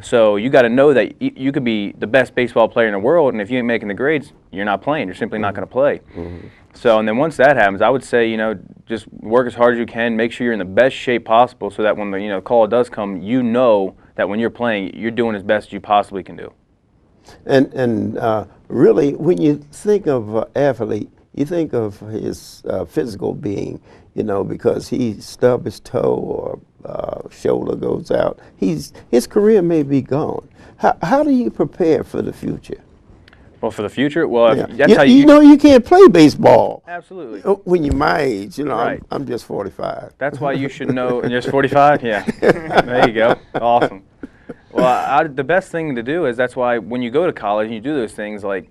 So you got to know that you could be the best baseball player in the world, and if you ain't making the grades, you're not playing. You're simply not going to play. So, and then once that happens, I would say, just work as hard as you can. Make sure you're in the best shape possible, so that when the call does come, you know that when you're playing, you're doing as best as you possibly can do. And really, when you think of athlete, you think of his physical being, because he stubbed his toe or shoulder goes out. His career may be gone. How do you prepare for the future? Well, for the future, well, Yeah. that's how you can't play baseball. Absolutely. When you're my age, Right. I'm just 45. That's why you should know. And you're 45? Yeah. There you go. Awesome. Well, the best thing to do is that's why when you go to college and you do those things, like,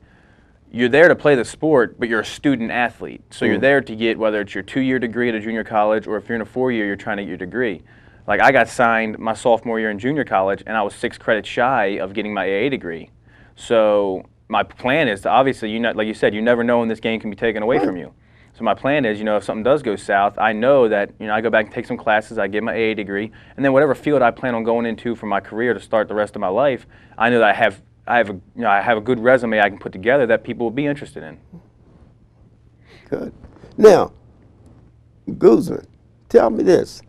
you're there to play the sport, but you're a student athlete. So you're there to get, whether it's your 2-year degree at a junior college, or if you're in a 4-year, you're trying to get your degree. Like, I got signed my sophomore year in junior college, and I was 6 credits shy of getting my AA degree. So my plan is to, obviously, like you said, you never know when this game can be taken away from you. So my plan is, if something does go south, I know that, I go back and take some classes, I get my AA degree, and then whatever field I plan on going into for my career to start the rest of my life, I know that I have a good resume I can put together that people will be interested in. Good. Now, Guzman, tell me this.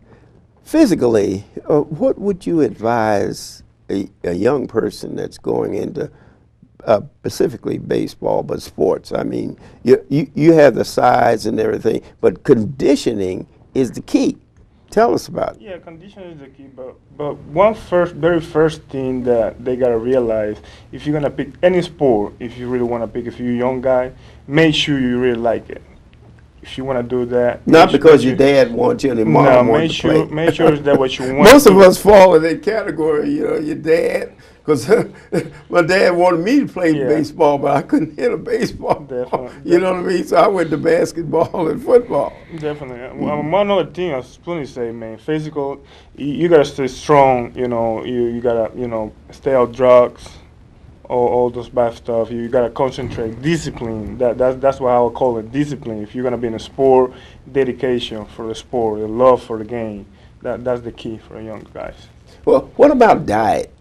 Physically, what would you advise a young person that's going into specifically baseball, but sports? I mean, you have the size and everything, but conditioning is the key. Tell us about it. Yeah, conditioning is the key, but very first thing that they gotta realize, if you're gonna pick any sport, if you really wanna pick, if you're a young guy, make sure you really like it. If you wanna do that, not because your dad wants you and your mom wants to play. Make sure it's that what you want. Most of us fall in that category. Your dad. Because my dad wanted me to play baseball, but I couldn't hit a baseball. Definitely. You know what I mean? So I went to basketball and football. Definitely. One other thing I was going to say, man, physical, you got to stay strong, you got to, stay out drugs, all those bad stuff. You got to concentrate, discipline. That's what I would call it, discipline. If you're going to be in a sport, dedication for the sport, the love for the game. That's the key for young guys. Well, what about diet?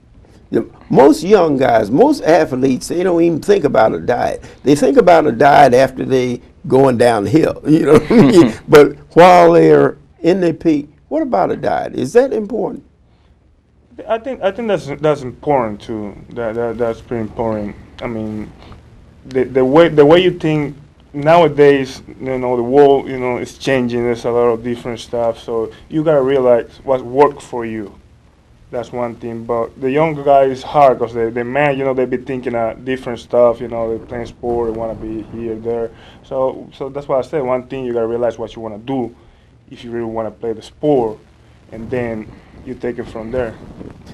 Most young guys, most athletes, they don't even think about a diet. They think about a diet after they going downhill, what I mean? But while they're in their peak, what about a diet? Is that important? I think that's important too. That's pretty important. I mean, the way you think nowadays, the world, is changing. There's a lot of different stuff. So you gotta realize what works for you. That's one thing, but the younger guy is hard because they be thinking of different stuff, they playing sport, they want to be here, there. So that's why I said one thing, you got to realize what you want to do if you really want to play the sport, and then you take it from there.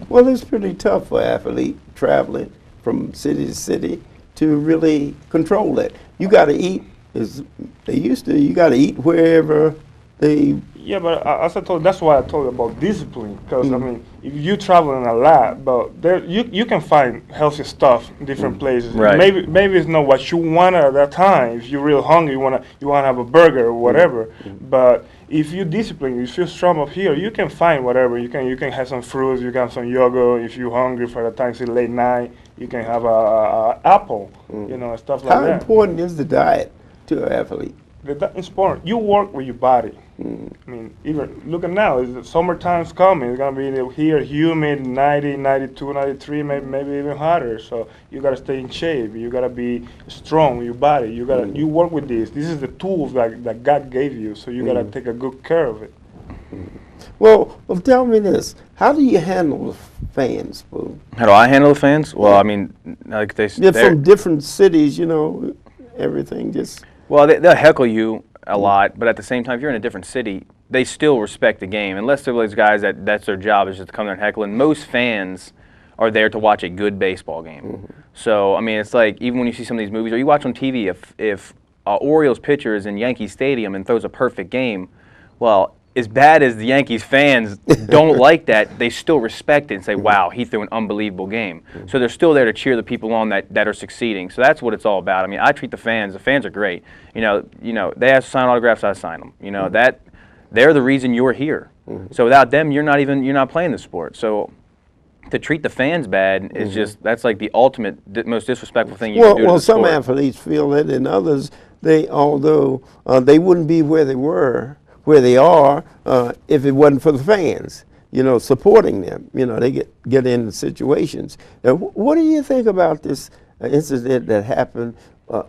Well, it's pretty tough for an athlete traveling from city to city to really control that. You got to eat, as they used to, you got to eat wherever they... Yeah, but as I told, that's why I told you about discipline. Because I mean, if you traveling a lot, but there you can find healthy stuff in different places. Right. Maybe it's not what you want at that time. If you're real hungry, you wanna have a burger or whatever. But if you discipline, if you're strong up here, you can find whatever. You can have some fruits. You can have some yogurt. If you're hungry for the time, it's late night, you can have a apple. Stuff like that. How important is the diet to an athlete? It's important. You work with your body. I mean, even looking now, the summertime's coming. It's gonna be here humid, 90, 92, 93, maybe even hotter. So you gotta stay in shape. You gotta be strong with your body. You work with this. This is the tools that God gave you. So you gotta take a good care of it. Well, tell me this: how do you handle the fans, Boo? How do I handle the fans? Well, I mean, like they're from different cities, everything just. Well, they'll heckle you a lot, but at the same time, if you're in a different city, they still respect the game. Unless they're those guys that's their job is just to come there and heckle. And most fans are there to watch a good baseball game. So, I mean, it's like even when you see some of these movies, or you watch on TV, if Orioles pitcher is in Yankee Stadium and throws a perfect game, well, as bad as the Yankees fans don't like that, they still respect it and say, wow, he threw an unbelievable game. So they're still there to cheer the people on that are succeeding. So that's what it's all about. I mean, I treat the fans are great. They ask to sign autographs, I sign them. They're the reason you're here. So without them, you're not playing the sport. So to treat the fans bad is just, that's like the ultimate, most disrespectful thing you can do to Well, the some sport. athletes feel it, and others, although they wouldn't be where they are, if it wasn't for the fans, supporting them. They get into situations. Now, what do you think about this incident that happened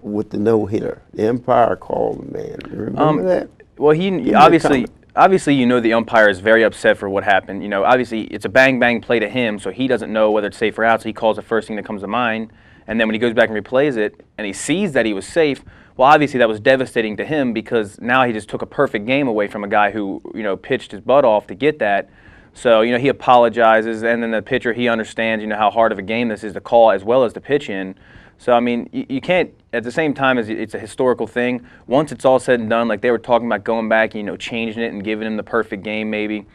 with the no-hitter? The umpire called the man. You remember that? Well, me a obviously, comment. the umpire is very upset for what happened. Obviously, it's a bang play to him, so he doesn't know whether it's safe or out. So he calls the first thing that comes to mind, and then when he goes back and replays it, and he sees that he was safe, well, obviously that was devastating to him because now he just took a perfect game away from a guy who pitched his butt off to get that. So he apologizes, and then the pitcher, he understands how hard of a game this is to call as well as to pitch in. So I mean, you can't, at the same time as it's a historical thing, once it's all said and done, like they were talking about going back, changing it and giving him the perfect game maybe.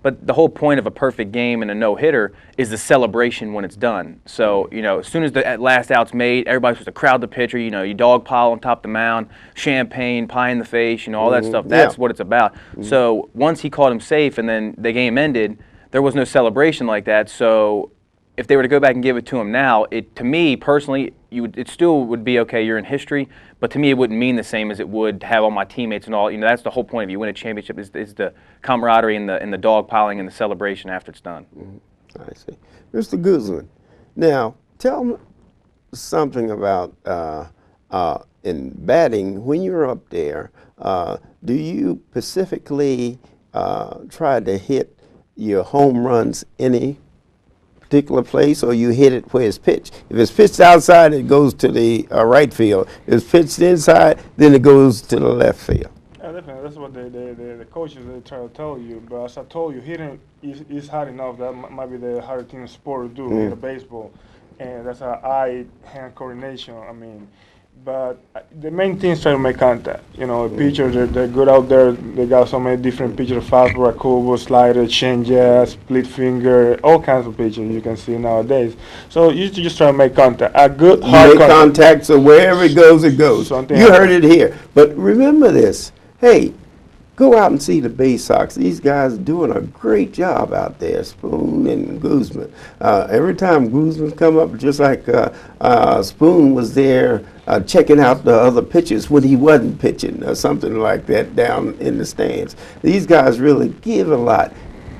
But the whole point of a perfect game and a no-hitter is the celebration when it's done. So, as soon as the last out's made, everybody's supposed to crowd the pitcher, you dog pile on top of the mound, champagne, pie in the face, all that stuff. That's what it's about. So once he called him safe and then the game ended, there was no celebration like that. So if they were to go back and give it to him now, to me personally, it still would be okay, you're in history, but to me it wouldn't mean the same as it would to have all my teammates and all. That's the whole point of you win a championship is the camaraderie and the dog piling and the celebration after it's done. I see. Mr. Guzman, now tell me something about in batting, when you're up there, do you specifically try to hit your home runs any particular place, or you hit it where it's pitched? If it's pitched outside, it goes to the right field. If it's pitched inside, then it goes to the left field. Yeah, definitely. That's what the coaches they try to tell you. But as I told you, hitting is hard enough. That might be the hardest thing in sport to do, hit a baseball, and that's eye-hand coordination. I mean, but the main thing is trying to make contact. The pitchers, they're good out there. They got so many different pitchers, fastball, curveball, slider, changeup, split finger, all kinds of pitchers you can see nowadays. So you just try to make contact. A good hard contact, so wherever it goes, it goes. You heard it here. But remember this. Hey, go out and see the Baysox. These guys are doing a great job out there, Spoon and Guzman. Every time Guzman come up, just like Spoon was there checking out the other pitches when he wasn't pitching or something like that down in the stands. These guys really give a lot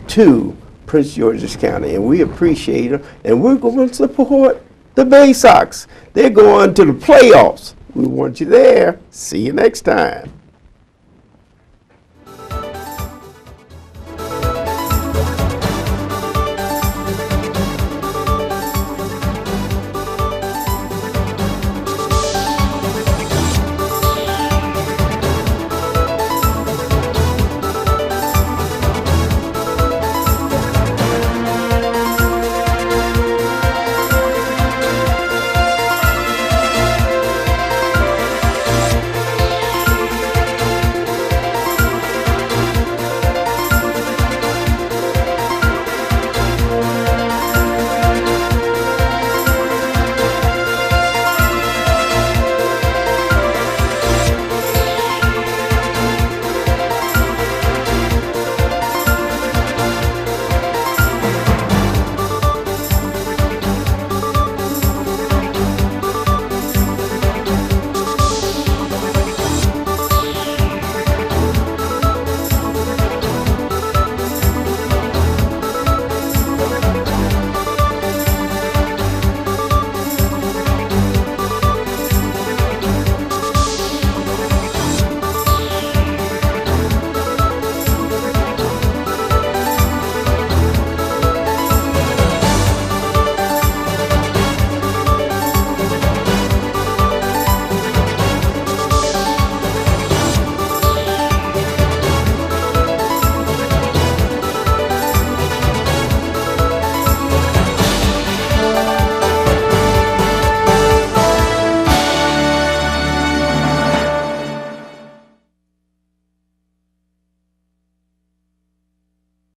to Prince George's County, and we appreciate them, and we're going to support the Baysox. They're going to the playoffs. We want you there. See you next time.